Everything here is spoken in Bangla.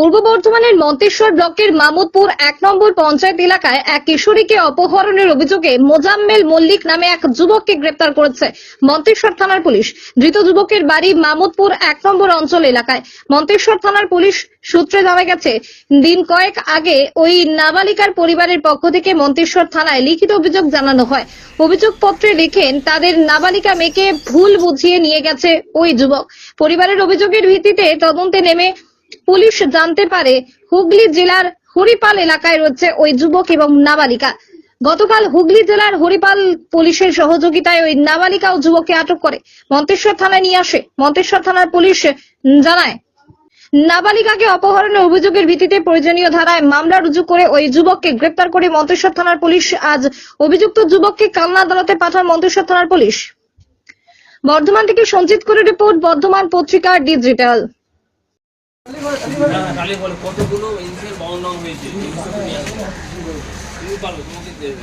পূর্ব বর্ধমানের মন্তেশ্বর ব্লকের মামুদপুর ১ নম্বর পঞ্চায়েত এলাকায় এক কিশোরীকে অপহরণের অভিযোগে মোজাম্মেল মল্লিক নামে এক যুবককে গ্রেপ্তার করেছে মন্তেশ্বর থানার পুলিশ। ধৃত যুবকের বাড়ি মামুদপুর ১ নম্বর অঞ্চল এলাকায়। মন্তেশ্বর থানার পুলিশ সূত্রে জানা গেছে, দিন কয়েক আগে ওই নাবালিকার পরিবারের পক্ষ থেকে মন্তেশ্বর থানায় লিখিত অভিযোগ জানানো হয়। অভিযোগপত্রে লেখেন, তাদের নাবালিকা মেয়েকে ভুল বুঝিয়ে নিয়ে গেছে ওই যুবক। পরিবারের অভিযোগের ভিত্তিতে তদন্তে নেমে পুলিশ জানতে পারে হুগলি জেলার হরিপাল এলাকায় রয়েছে ওই যুবক এবং নাবালিকা। গতকাল হুগলি জেলার হরিপাল পুলিশের সহযোগিতায় ওই নাবালিকা ও যুবককে আটক করে মন্তেশ্বর থানায় নিয়ে আসে। মন্তেশ্বর থানার পুলিশ জানায়, নাবালিকাকে অপহরণের অভিযোগের ভিত্তিতে প্রয়োজনীয় ধারায় মামলা রুজু করে ওই যুবককে গ্রেপ্তার করে মন্তেশ্বর থানার পুলিশ। আজ অভিযুক্ত যুবককে কালনা আদালতে পাঠান মন্তেশ্বর থানার পুলিশ। বর্ধমান থেকে সঞ্জিত করে রিপোর্ট, বর্ধমান পত্রিকা ডিজিটাল। কতগুলো ইঞ্চের বর্ণনা হয়েছে তুমি পারো, তোমাকে দেবে